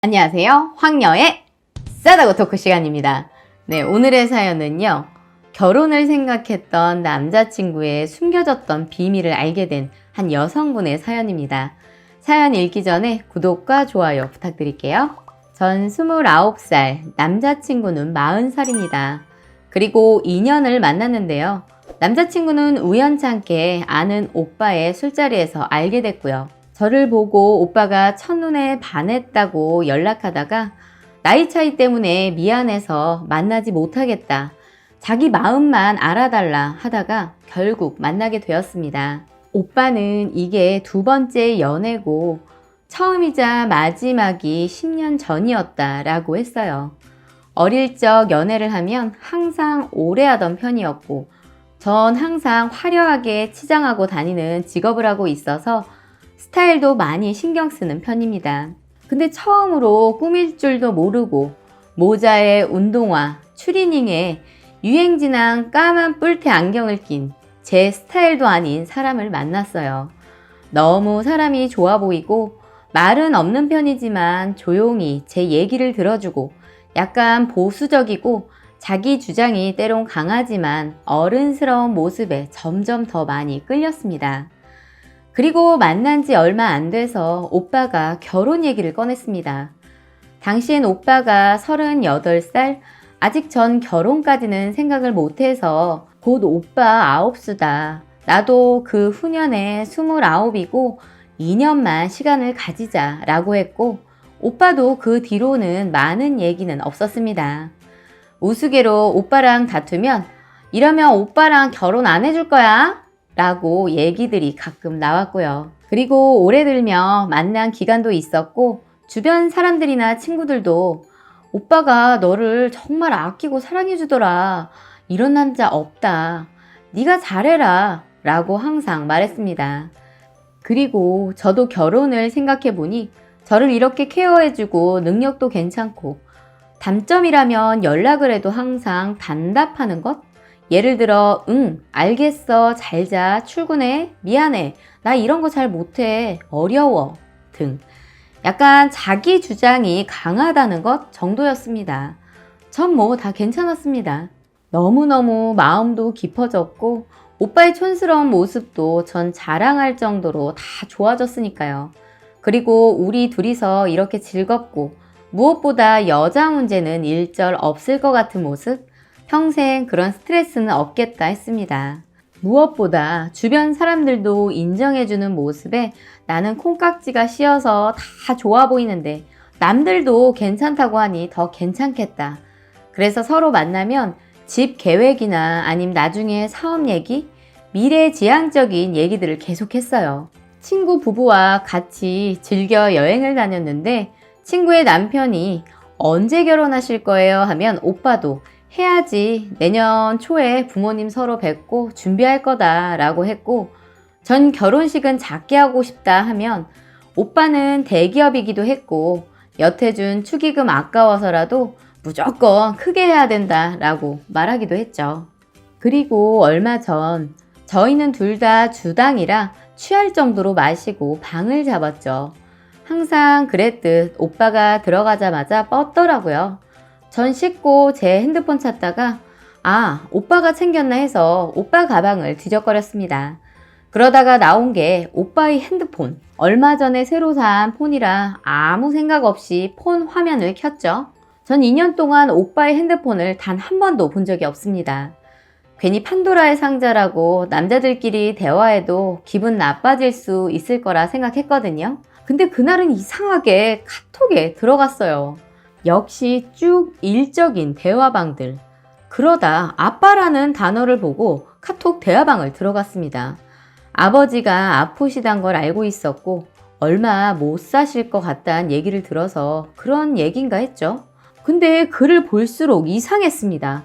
안녕하세요. 황녀의 싸다고 토크 시간입니다. 네, 오늘의 사연은요. 결혼을 생각했던 남자친구의 숨겨졌던 비밀을 알게 된 한 여성분의 사연입니다. 사연 읽기 전에 구독과 좋아요 부탁드릴게요. 전 29살, 남자친구는 40살입니다. 그리고 2년을 만났는데요. 남자친구는 우연찮게 아는 오빠의 술자리에서 알게 됐고요. 저를 보고 오빠가 첫눈에 반했다고 연락하다가 나이 차이 때문에 미안해서 만나지 못하겠다. 자기 마음만 알아달라 하다가 결국 만나게 되었습니다. 오빠는 이게 두 번째 연애고 처음이자 마지막이 10년 전이었다라고 했어요. 어릴 적 연애를 하면 항상 오래 하던 편이었고 전 항상 화려하게 치장하고 다니는 직업을 하고 있어서 스타일도 많이 신경 쓰는 편입니다. 근데 처음으로 꾸밀 줄도 모르고 모자에 운동화, 추리닝에 유행진한 까만 뿔테 안경을 낀 제 스타일도 아닌 사람을 만났어요. 너무 사람이 좋아 보이고 말은 없는 편이지만 조용히 제 얘기를 들어주고 약간 보수적이고 자기 주장이 때론 강하지만 어른스러운 모습에 점점 더 많이 끌렸습니다. 그리고 만난 지 얼마 안 돼서 오빠가 결혼 얘기를 꺼냈습니다. 당시엔 오빠가 38살, 아직 전 결혼까지는 생각을 못해서 곧 오빠 9수다. 나도 그 후년에 29이고 2년만 시간을 가지자 라고 했고 오빠도 그 뒤로는 많은 얘기는 없었습니다. 우스개로 오빠랑 다투면 이러면 오빠랑 결혼 안 해줄 거야? 라고 얘기들이 가끔 나왔고요. 그리고 오래 들며 만난 기간도 있었고 주변 사람들이나 친구들도 오빠가 너를 정말 아끼고 사랑해주더라. 이런 남자 없다. 네가 잘해라. 라고 항상 말했습니다. 그리고 저도 결혼을 생각해보니 저를 이렇게 케어해주고 능력도 괜찮고 단점이라면 연락을 해도 항상 단답하는 것? 예를 들어 응, 알겠어, 잘자, 출근해, 미안해, 나 이런 거 잘 못해, 어려워 등 약간 자기 주장이 강하다는 것 정도였습니다. 전 뭐 다 괜찮았습니다. 너무너무 마음도 깊어졌고 오빠의 촌스러운 모습도 전 자랑할 정도로 다 좋아졌으니까요. 그리고 우리 둘이서 이렇게 즐겁고 무엇보다 여자 문제는 일절 없을 것 같은 모습, 평생 그런 스트레스는 없겠다 했습니다. 무엇보다 주변 사람들도 인정해주는 모습에 나는 콩깍지가 씌어서 다 좋아 보이는데 남들도 괜찮다고 하니 더 괜찮겠다. 그래서 서로 만나면 집 계획이나 아님 나중에 사업 얘기, 미래지향적인 얘기들을 계속했어요. 친구 부부와 같이 즐겨 여행을 다녔는데 친구의 남편이 언제 결혼하실 거예요? 하면 오빠도 해야지. 내년 초에 부모님 서로 뵙고 준비할 거다 라고 했고 전 결혼식은 작게 하고 싶다 하면 오빠는 대기업이기도 했고 여태준 축의금 아까워서라도 무조건 크게 해야 된다 라고 말하기도 했죠. 그리고 얼마 전 저희는 둘 다 주당이라 취할 정도로 마시고 방을 잡았죠. 항상 그랬듯 오빠가 들어가자마자 뻗더라고요. 전 씻고 제 핸드폰 찾다가 오빠가 챙겼나 해서 오빠 가방을 뒤적거렸습니다. 그러다가 나온 게 오빠의 핸드폰. 얼마 전에 새로 산 폰이라 아무 생각 없이 폰 화면을 켰죠. 전 2년 동안 오빠의 핸드폰을 단 한 번도 본 적이 없습니다. 괜히 판도라의 상자라고 남자들끼리 대화해도 기분 나빠질 수 있을 거라 생각했거든요. 근데 그날은 이상하게 카톡에 들어갔어요. 역시 쭉 일적인 대화방들. 그러다 아빠라는 단어를 보고 카톡 대화방을 들어갔습니다. 아버지가 아프시단 걸 알고 있었고 얼마 못 사실 것 같다는 얘기를 들어서 그런 얘긴가 했죠. 근데 글을 볼수록 이상했습니다.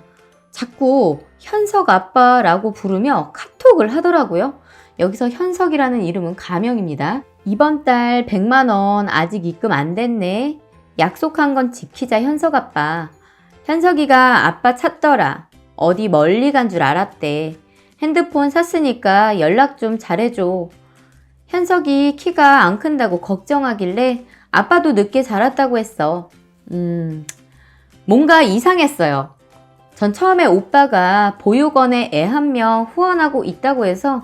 자꾸 현석 아빠라고 부르며 카톡을 하더라고요. 여기서 현석이라는 이름은 가명입니다. 이번 달 100만 원 아직 입금 안 됐네. 약속한 건 지키자 현석 아빠. 현석이가 아빠 찾더라. 어디 멀리 간 줄 알았대. 핸드폰 샀으니까 연락 좀 잘해줘. 현석이 키가 안 큰다고 걱정하길래 아빠도 늦게 자랐다고 했어. 뭔가 이상했어요. 전 처음에 오빠가 보육원에 애 한 명 후원하고 있다고 해서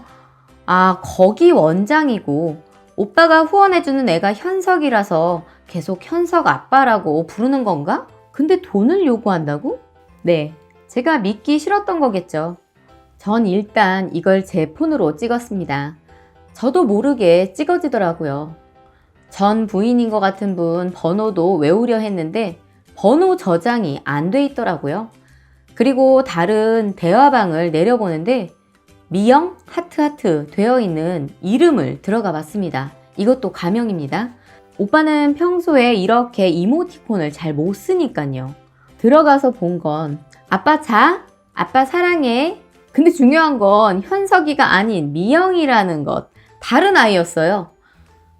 거기 원장이고 오빠가 후원해주는 애가 현석이라서 계속 현석 아빠라고 부르는 건가? 근데 돈을 요구한다고? 네, 제가 믿기 싫었던 거겠죠. 전 일단 이걸 제 폰으로 찍었습니다. 저도 모르게 찍어지더라고요. 전 부인인 것 같은 분 번호도 외우려 했는데 번호 저장이 안 돼 있더라고요. 그리고 다른 대화방을 내려보는데 미영 하트 되어 있는 이름을 들어가 봤습니다. 이것도 가명입니다. 오빠는 평소에 이렇게 이모티콘을 잘 못 쓰니까요. 들어가서 본 건 아빠 자, 아빠 사랑해. 근데 중요한 건 현석이가 아닌 미영이라는 것, 다른 아이였어요.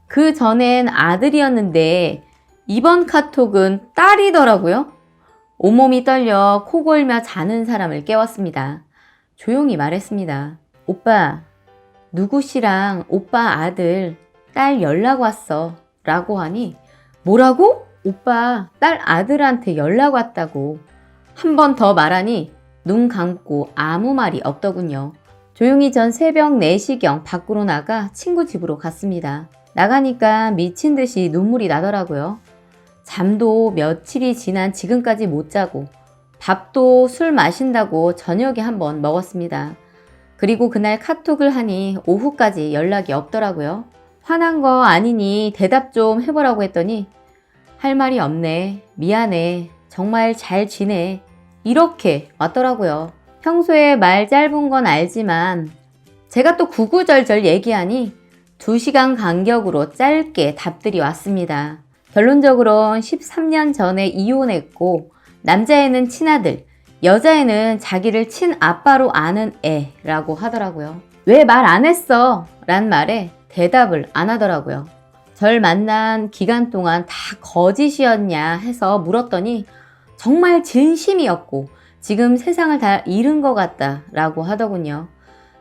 그 전엔 아들이었는데 이번 카톡은 딸이더라고요. 온몸이 떨려 코 골며 자는 사람을 깨웠습니다. 조용히 말했습니다. 오빠, 누구 씨랑 오빠 아들, 딸 연락 왔어. 라고 하니 뭐라고? 오빠, 딸 아들한테 연락 왔다고. 한 번 더 말하니 눈 감고 아무 말이 없더군요. 조용히 전 새벽 4시경 밖으로 나가 친구 집으로 갔습니다. 나가니까 미친 듯이 눈물이 나더라고요. 잠도 며칠이 지난 지금까지 못 자고 밥도 술 마신다고 저녁에 한번 먹었습니다. 그리고 그날 카톡을 하니 오후까지 연락이 없더라고요. 화난 거 아니니 대답 좀 해보라고 했더니 할 말이 없네. 미안해. 정말 잘 지내. 이렇게 왔더라고요. 평소에 말 짧은 건 알지만 제가 또 구구절절 얘기하니 2시간 간격으로 짧게 답들이 왔습니다. 결론적으로는 13년 전에 이혼했고 남자애는 친아들, 여자애는 자기를 친아빠로 아는 애라고 하더라고요. 왜 말 안 했어? 란 말에 대답을 안 하더라고요. 절 만난 기간 동안 다 거짓이었냐 해서 물었더니 정말 진심이었고 지금 세상을 다 잃은 것 같다 라고 하더군요.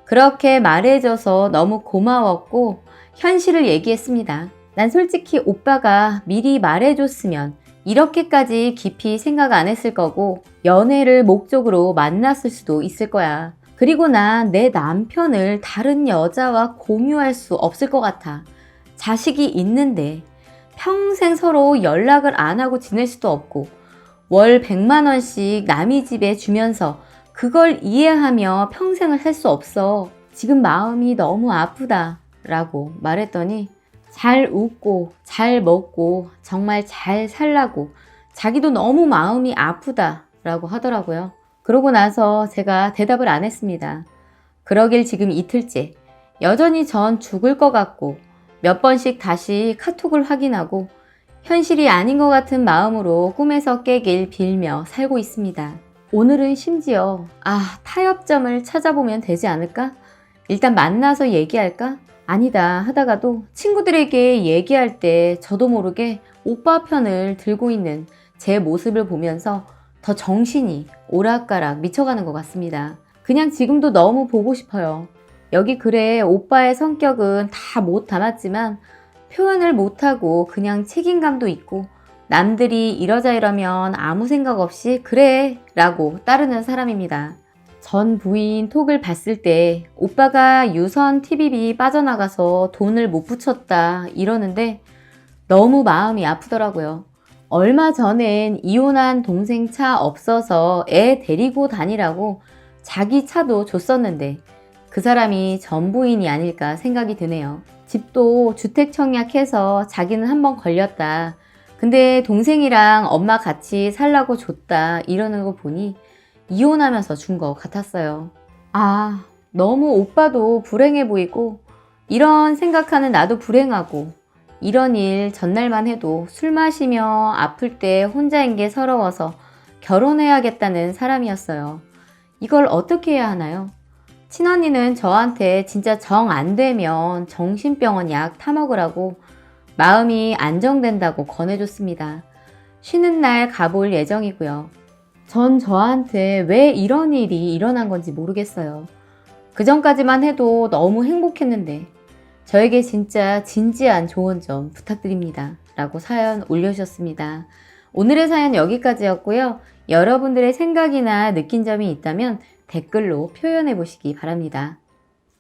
그렇게 말해줘서 너무 고마웠고 현실을 얘기했습니다. 난 솔직히 오빠가 미리 말해줬으면 이렇게까지 깊이 생각 안 했을 거고 연애를 목적으로 만났을 수도 있을 거야. 그리고 난 내 남편을 다른 여자와 공유할 수 없을 것 같아. 자식이 있는데 평생 서로 연락을 안 하고 지낼 수도 없고 월 100만 원씩 남의 집에 주면서 그걸 이해하며 평생을 살 수 없어. 지금 마음이 너무 아프다 라고 말했더니 잘 웃고 잘 먹고 정말 잘 살라고 자기도 너무 마음이 아프다 라고 하더라고요. 그러고 나서 제가 대답을 안 했습니다. 그러길 지금 이틀째 여전히 전 죽을 것 같고 몇 번씩 다시 카톡을 확인하고 현실이 아닌 것 같은 마음으로 꿈에서 깨길 빌며 살고 있습니다. 오늘은 심지어 타협점을 찾아보면 되지 않을까? 일단 만나서 얘기할까? 아니다 하다가도 친구들에게 얘기할 때 저도 모르게 오빠 편을 들고 있는 제 모습을 보면서 더 정신이 오락가락 미쳐가는 것 같습니다. 그냥 지금도 너무 보고 싶어요. 여기 글에 오빠의 성격은 다 못 담았지만 표현을 못하고 그냥 책임감도 있고 남들이 이러자 이러면 아무 생각 없이 그래 라고 따르는 사람입니다. 전 부인 톡을 봤을 때 오빠가 유선 TV비 빠져나가서 돈을 못 붙였다 이러는데 너무 마음이 아프더라고요. 얼마 전엔 이혼한 동생 차 없어서 애 데리고 다니라고 자기 차도 줬었는데 그 사람이 전 부인이 아닐까 생각이 드네요. 집도 주택 청약해서 자기는 한번 걸렸다. 근데 동생이랑 엄마 같이 살라고 줬다 이러는 거 보니 이혼하면서 준 것 같았어요. 너무 오빠도 불행해 보이고 이런 생각하는 나도 불행하고 이런 일 전날만 해도 술 마시며 아플 때 혼자인 게 서러워서 결혼해야겠다는 사람이었어요. 이걸 어떻게 해야 하나요? 친언니는 저한테 진짜 정 안 되면 정신병원 약 타먹으라고 마음이 안정된다고 권해줬습니다. 쉬는 날 가볼 예정이고요. 전 저한테 왜 이런 일이 일어난 건지 모르겠어요. 그 전까지만 해도 너무 행복했는데 저에게 진짜 진지한 조언 좀 부탁드립니다. 라고 사연 올려주셨습니다. 오늘의 사연 여기까지였고요. 여러분들의 생각이나 느낀 점이 있다면 댓글로 표현해 보시기 바랍니다.